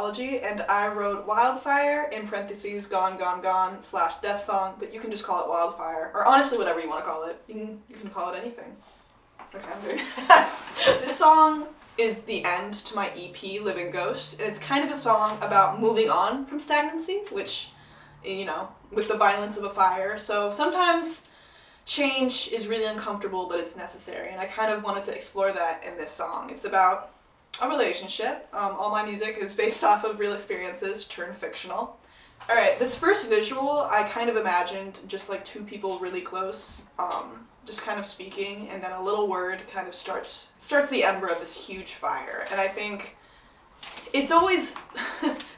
Rabbitology, and I wrote Wildfire, in parentheses, gone, gone, gone, / death song, but you can just call it Wildfire, or honestly whatever you want to call it. You can call it anything. Okay, I'm doing This song is the end to my EP, Living Ghost, and it's kind of a song about moving on from stagnancy, which, you know, with the violence of a fire. So sometimes change is really uncomfortable, but it's necessary, and I kind of wanted to explore that in this song. It's about a relationship. All my music is based off of real experiences turned fictional. Alright, this first visual, I kind of imagined just like two people really close, just kind of speaking, and then a little word kind of starts the ember of this huge fire. And I think it's always,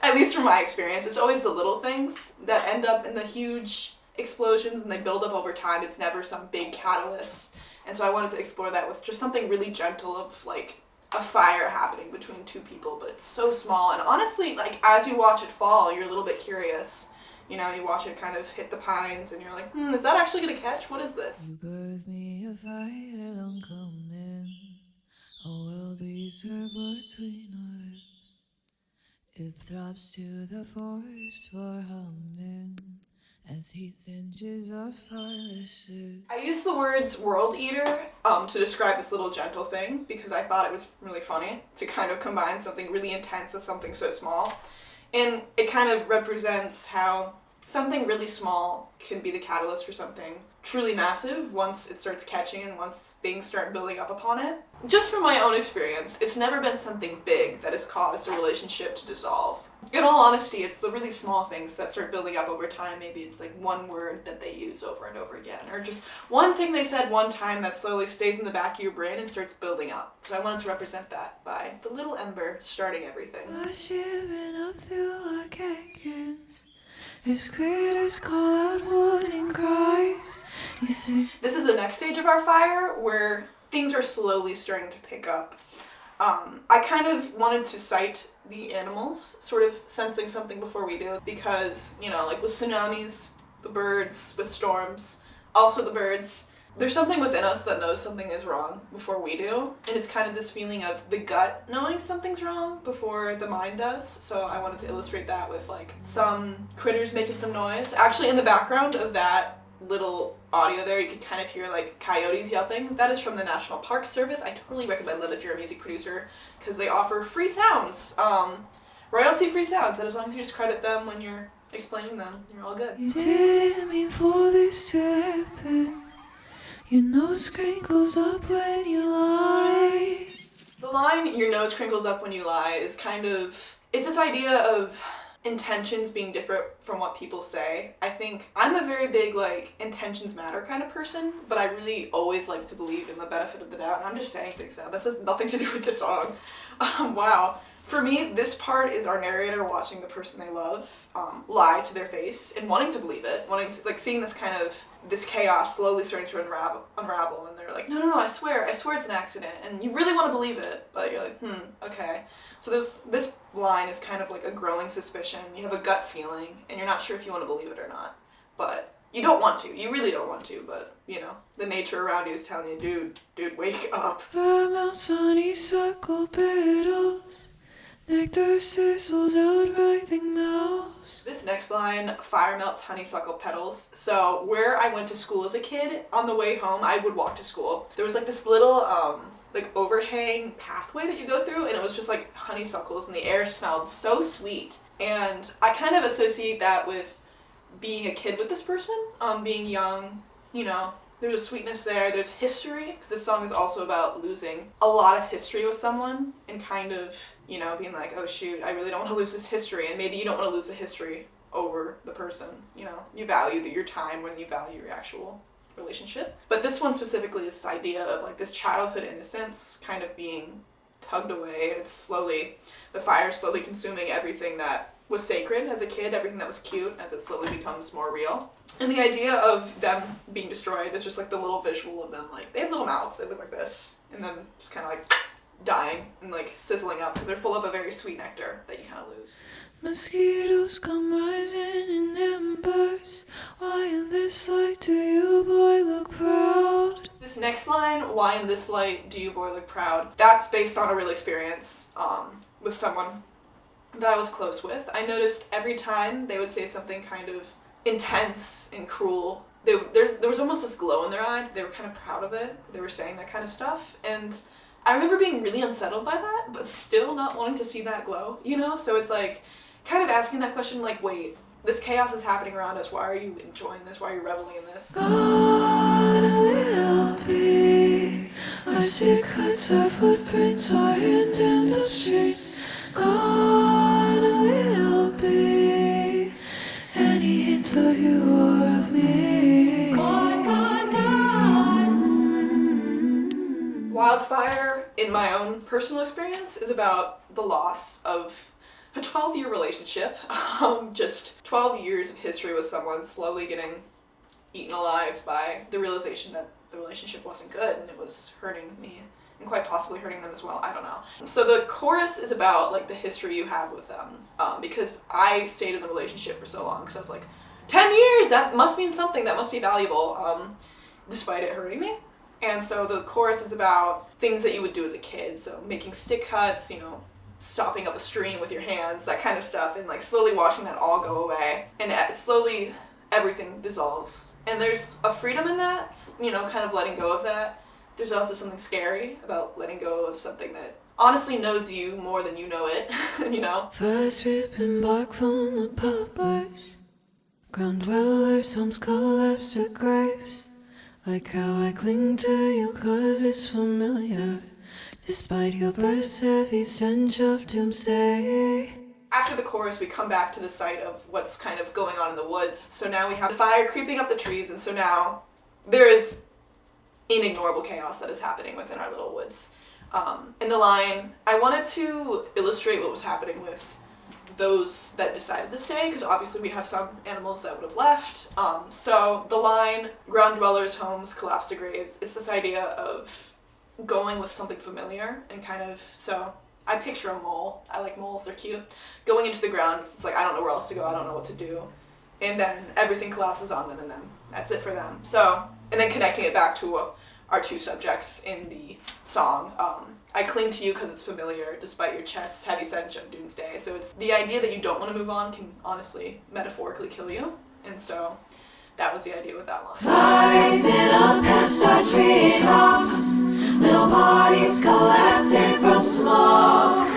at least from my experience, it's always the little things that end up in the huge explosions, and they build up over time. It's never some big catalyst. And so I wanted to explore that with just something really gentle of like a fire happening between two people, but it's so small, and honestly, like, as you watch it fall, you're a little bit curious. You know, you watch it kind of hit the pines, and you're like, is that actually gonna catch? What is this? You birth me a fire, don't come in. A world we serve between us. It throbs to the forest floor humming as heat singes our fire. I used the words world eater to describe this little gentle thing because I thought it was really funny to kind of combine something really intense with something so small. And it kind of represents how something really small can be the catalyst for something truly massive once it starts catching and once things start building up upon it. Just from my own experience, it's never been something big that has caused a relationship to dissolve. In all honesty, it's the really small things that start building up over time. Maybe it's like one word that they use over and over again, or just one thing they said one time that slowly stays in the back of your brain and starts building up. So I wanted to represent that by the little ember starting everything. Shivering up through our canyons, as critters call out warning cries. You see, this is the next stage of our fire where things are slowly starting to pick up. I kind of wanted to cite the animals, sort of sensing something before we do, because, you know, like with tsunamis, the birds, with storms, also the birds, there's something within us that knows something is wrong before we do, and it's kind of this feeling of the gut knowing something's wrong before the mind does. So I wanted to illustrate that with like some critters making some noise. Actually, in the background of that little audio there, you can kind of hear like coyotes yelping. That is from the National Park Service. I totally recommend them if you're a music producer, because they offer free sounds, royalty-free sounds, that as long as you just credit them when you're explaining them, you're all good. You didn't mean for this to happen. Your nose crinkles up when you lie. The line, your nose crinkles up when you lie, is kind of, it's this idea of intentions being different from what people say. I think I'm a very big, like, intentions matter kind of person, but I really always like to believe in the benefit of the doubt, and I'm just saying things now. This has nothing to do with the song. Wow. For me, this part is our narrator watching the person they love lie to their face and wanting to believe it, wanting to, like, seeing this kind of, this chaos slowly starting to unravel, and they're like, no, I swear it's an accident, and you really want to believe it, but you're like, okay. So this line is kind of like a growing suspicion. You have a gut feeling, and you're not sure if you want to believe it or not, but you don't want to. You really don't want to, but, you know, the nature around you is telling you, dude, wake up. Vermounts, honeysuckle petals, nectar sizzles out writhing mouths. This next line, fire melts honeysuckle petals. So where I went to school as a kid, on the way home, I would walk to school. There was like this little, like overhang pathway that you go through, and it was just like honeysuckles, and the air smelled so sweet. And I kind of associate that with being a kid with this person, being young, you know. There's a sweetness there, there's history, because this song is also about losing a lot of history with someone, and kind of, you know, being like, oh shoot, I really don't want to lose this history, and maybe you don't want to lose the history over the person, you know. You value your time when you value your actual relationship. But this one specifically is this idea of like this childhood innocence kind of being tugged away. It's slowly, the fire slowly consuming everything that was sacred as a kid, everything that was cute, as it slowly becomes more real. And the idea of them being destroyed is just like the little visual of them, like, they have little mouths, they look like this, and then just kind of like dying and like sizzling up, because they're full of a very sweet nectar that you kind of lose. Mosquitoes come rising in embers. Why in this light do you, boy, look proud? This next line, why in this light do you, boy, look proud, that's based on a real experience with someone that I was close with, I noticed every time they would say something kind of intense and cruel, there was almost this glow in their eye. They were kind of proud of it. They were saying that kind of stuff. And I remember being really unsettled by that, but still not wanting to see that glow, you know? So it's like, kind of asking that question, like, wait, this chaos is happening around us. Why are you enjoying this? Why are you reveling in this? Gone will be our secrets, our footprints, our hand up streets. Gone will be any hint of you or of me. Gone, gone, gone. Wildfire, in my own personal experience, is about the loss of a 12-year relationship. Just 12 years of history with someone slowly getting eaten alive by the realization that the relationship wasn't good and it was hurting me and quite possibly hurting them as well. I don't know. So the chorus is about like the history you have with them, because I stayed in the relationship for so long because I was like, 10 years, that must mean something, that must be valuable, despite it hurting me. And so the chorus is about things that you would do as a kid, so making stick cuts, you know, stopping up a stream with your hands, that kind of stuff, and like slowly watching that all go away, and slowly everything dissolves. And there's a freedom in that, you know, kind of letting go of that. There's also something scary about letting go of something that honestly knows you more than you know it, you know? First ripping bark from the poplars, ground dwellers, homes collapse to graves. Like how I cling to you 'cause it's familiar, despite your breath's heavy stench of doomsday. After the chorus, we come back to the site of what's kind of going on in the woods. So now we have the fire creeping up the trees, and so now there is inignorable chaos that is happening within our little woods. In the line, I wanted to illustrate what was happening with those that decided to stay, because obviously we have some animals that would have left. So the line, ground dwellers, homes, collapse to graves, it's this idea of going with something familiar and kind of, so I picture a mole. I like moles, they're cute. Going into the ground, it's like I don't know where else to go, I don't know what to do. And then everything collapses on them and then that's it for them. So, and then connecting it back to our two subjects in the song. I cling to you because it's familiar, despite your chest's heavy stench of doomsday. So it's the idea that you don't want to move on can honestly, metaphorically kill you. And so that was the idea with that line. Rising up past our treetops, little bodies collapsing from smoke.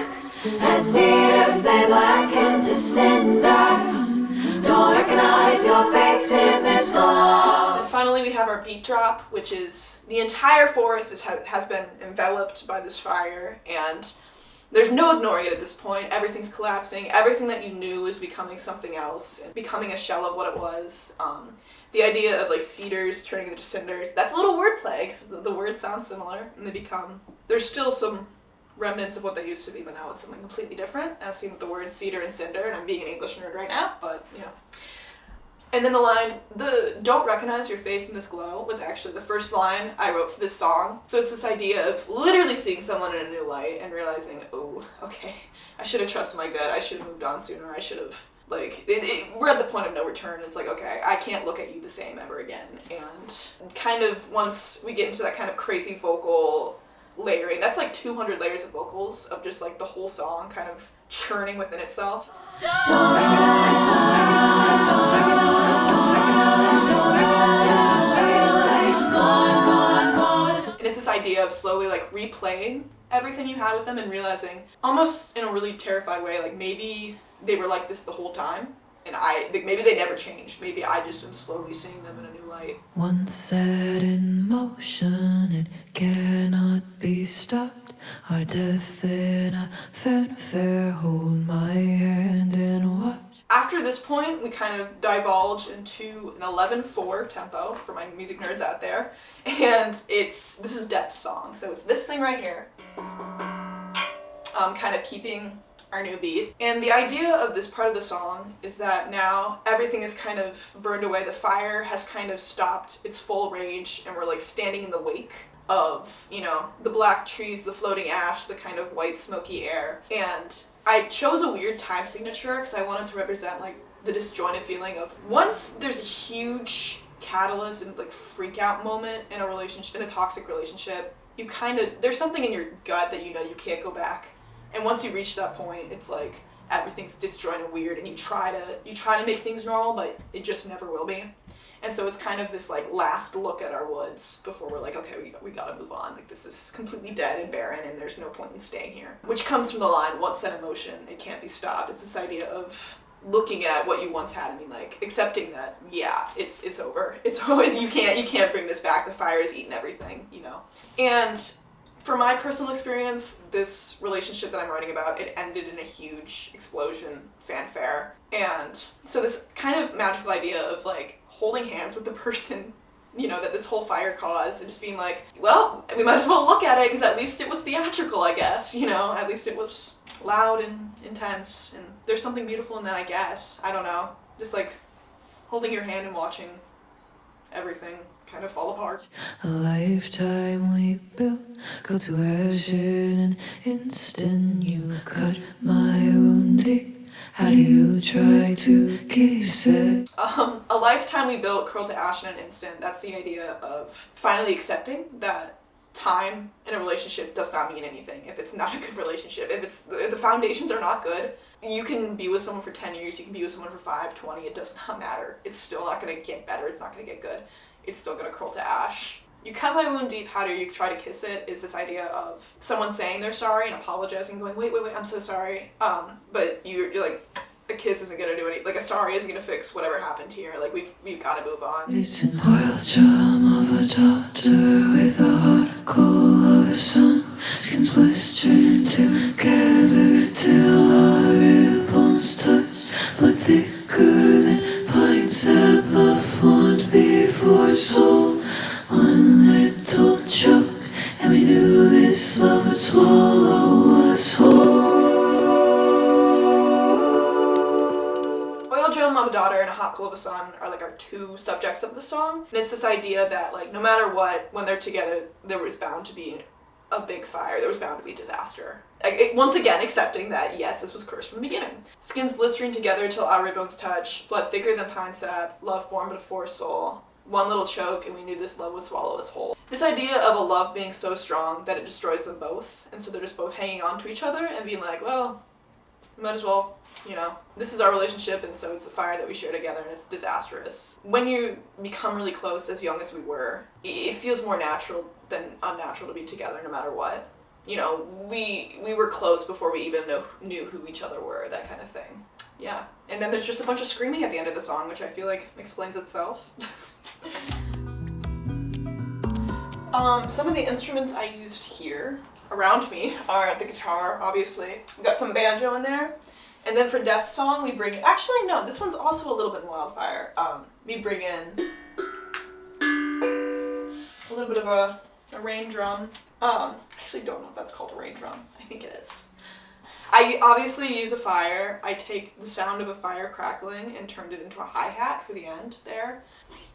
As cedars they blacken to cinders, don't recognize your face in this glow. And finally we have our beat drop, which is the entire forest has been enveloped by this fire, and there's no ignoring it at this point. Everything's collapsing. Everything that you knew is becoming something else, becoming a shell of what it was. The idea of like cedars turning into cinders, that's a little wordplay because the words sound similar, and there's still some remnants of what they used to be, but now it's something completely different, as seen with the word cedar and cinder, and I'm being an English nerd right now, but you know. And then the line, the don't recognize your face in this glow, was actually the first line I wrote for this song. So it's this idea of literally seeing someone in a new light and realizing, oh, okay, I should have trusted my gut, I should have moved on sooner, I should have, like, we're at the point of no return. It's like, okay, I can't look at you the same ever again. And kind of once we get into that kind of crazy vocal layering, that's like 200 layers of vocals of just like the whole song kind of churning within itself. Don't recognize, don't recognize, don't recognize, don't recognize, don't recognize, gone, gone, gone. And it's this idea of slowly like replaying everything you had with them and realizing, almost in a really terrified way, like maybe they were like this the whole time, and maybe they never changed. Maybe I just am slowly seeing them in a new light. Once set in motion, it cannot be stopped. Our death in a fanfare, hold my hand and watch. After this point, we kind of divulge into an 11/4 tempo for my music nerds out there, and this is Death's song, so it's this thing right here, kind of keeping our new beat. And the idea of this part of the song is that now everything is kind of burned away, the fire has kind of stopped its full rage, and we're like standing in the wake of, you know, the black trees, the floating ash, the kind of white smoky air. And I chose a weird time signature because I wanted to represent like the disjointed feeling of once there's a huge catalyst and like freak out moment in a relationship, in a toxic relationship, you kind of, there's something in your gut that you know you can't go back. And once you reach that point, it's like everything's disjointed and weird, and you try to make things normal, but it just never will be. And so it's kind of this like last look at our woods before we're like, okay, we gotta move on. Like this is completely dead and barren, and there's no point in staying here. Which comes from the line, once set in motion, it can't be stopped. It's this idea of looking at what you once had and being like, accepting that, yeah, it's over. It's you can't bring this back. The fire has eaten everything, you know. And for my personal experience, this relationship that I'm writing about, it ended in a huge explosion, fanfare. And so this kind of magical idea of like holding hands with the person, you know, that this whole fire caused, and just being like, well, we might as well look at it because at least it was theatrical, I guess, you know, at least it was loud and intense, and there's something beautiful in that, I guess. I don't know, just like holding your hand and watching everything kind of fall apart. A lifetime we built, go to ash in an instant. You cut my wound deep. How do you try to kiss it? A lifetime we built, curled to ash in an instant. That's the idea of finally accepting that time in a relationship does not mean anything. If it's not a good relationship, if the foundations are not good, you can be with someone for 10 years, you can be with someone for 5, 20, it does not matter. It's still not going to get better, it's not going to get good. It's still going to curl to ash. You cut my wound deep, how do you try to kiss it? Is this idea of someone saying they're sorry and apologizing, going, wait, I'm so sorry. But you're like, a kiss isn't gonna do anything. Like a sorry isn't gonna fix whatever happened here. Like we've got to move on. It's an wild charm of a daughter with a heart cold of a son. Skins blistering together till our ribbons touch, but thicker than pine sap love formed before soul. One little choke, and we knew this love would swallow us whole. Of a daughter and a hot coal of a son are like our two subjects of the song, and it's this idea that like no matter what, when they're together, there was bound to be a big fire, there was bound to be disaster. Once again, accepting that yes, this was cursed from the beginning. Skins blistering together till our ribbons touch, blood thicker than pine sap, love formed before soul. One little choke, and we knew this love would swallow us whole. This idea of a love being so strong that it destroys them both, and so they're just both hanging on to each other and being like, well, we might as well. You know, this is our relationship, and so it's a fire that we share together, and it's disastrous. When you become really close, as young as we were, it feels more natural than unnatural to be together no matter what. You know, we were close before we even knew who each other were, that kind of thing. Yeah. And then there's just a bunch of screaming at the end of the song, which I feel like explains itself. Some of the instruments I used here around me are the guitar, obviously. We got some banjo in there. And then for Death Song, we bring, actually no, this one's also a little bit in Wildfire. We bring in a little bit of a rain drum. I actually don't know if that's called a rain drum. I think it is. I obviously use a fire. I take the sound of a fire crackling and turned it into a hi-hat for the end there.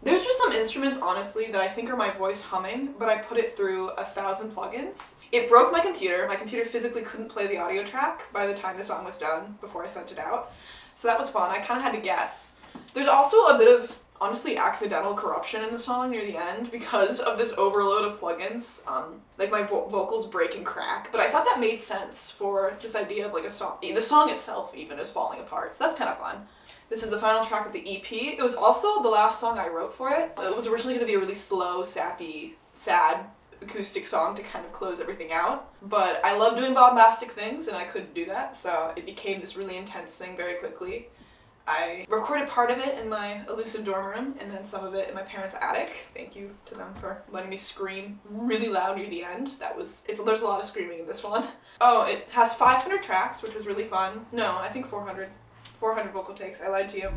There's just some instruments, honestly, that I think are my voice humming, but I put it through 1,000 plugins. It broke my computer. My computer physically couldn't play the audio track by the time the song was done before I sent it out. So that was fun. I kind of had to guess. There's also a bit of, honestly, accidental corruption in the song near the end because of this overload of plugins. Like my vocals break and crack, but I thought that made sense for this idea of like a song. The song itself even is falling apart, so that's kind of fun. This is the final track of the EP. It was also the last song I wrote for it. It was originally going to be a really slow, sappy, sad acoustic song to kind of close everything out, but I love doing bombastic things and I couldn't do that, so it became this really intense thing very quickly. I recorded part of it in my elusive dorm room and then some of it in my parents' attic. Thank you to them for letting me scream really loud near the end. There's a lot of screaming in this one. Oh, it has 500 tracks, which was really fun. No, I think 400. 400 vocal takes. I lied to you.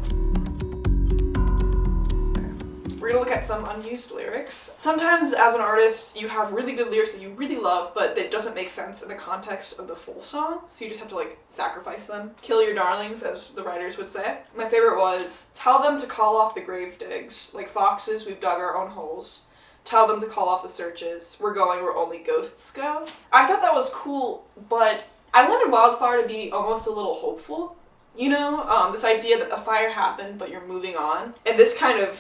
We're gonna look at some unused lyrics. Sometimes as an artist, you have really good lyrics that you really love, but that doesn't make sense in the context of the full song, so you just have to like sacrifice them. Kill your darlings, as the writers would say. My favorite was, tell them to call off the grave digs. Like foxes, we've dug our own holes. Tell them to call off the searches. We're going where only ghosts go. I thought that was cool, but I wanted Wildfire to be almost a little hopeful. You know, this idea that a fire happened, but you're moving on. And this kind of,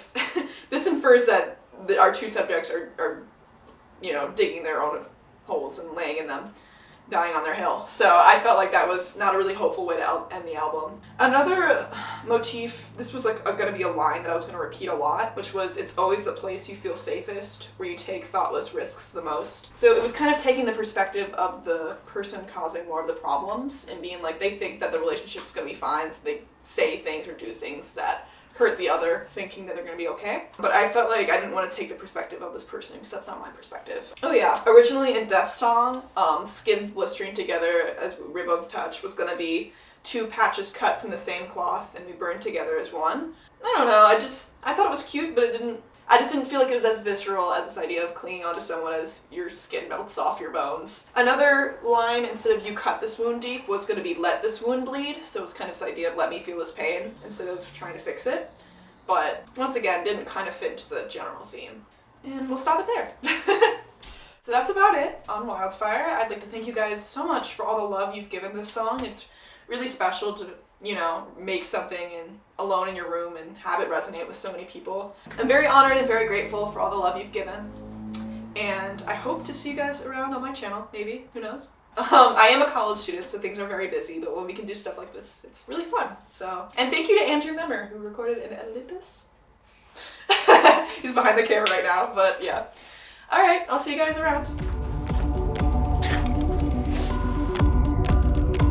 this infers that our two subjects are, you know, digging their own holes and laying in them. dying on their hill. So I felt like that was not a really hopeful way to end the album. Another motif, this was like gonna be a line that I was gonna repeat a lot, which was, it's always the place you feel safest, where you take thoughtless risks the most. So it was kind of taking the perspective of the person causing more of the problems and being like, they think that the relationship's gonna be fine, so they say things or do things that hurt the other, thinking that they're gonna be okay. But I felt like I didn't want to take the perspective of this person, because that's not my perspective. Oh yeah, originally in Death Song, skins blistering together as ribbons touch was gonna be 2 patches cut from the same cloth and we burned together as one. I don't know, I thought it was cute, but I just didn't feel like it was as visceral as this idea of clinging onto someone as your skin melts off your bones. Another line, instead of you cut this wound deep, was going to be let this wound bleed, so it's kind of this idea of let me feel this pain instead of trying to fix it. But once again, didn't kind of fit into the general theme. And we'll stop it there. So that's about it on Wildfire. I'd like to thank you guys so much for all the love you've given this song. It's really special to, you know, make something alone in your room and have it resonate with so many people. I'm very honored and very grateful for all the love you've given. And I hope to see you guys around on my channel, maybe, who knows? I am a college student, so things are very busy, but when we can do stuff like this, it's really fun. So, and thank you to Andrew Memmer, who recorded and edited this. He's behind the camera right now, but yeah. All right, I'll see you guys around.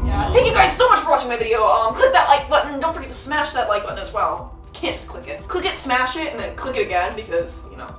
Yeah, thank you guys so much for watching my video. Click that like button. Don't forget to smash that like button as well. You can't just click it. Click it, smash it, and then click it again because, you know,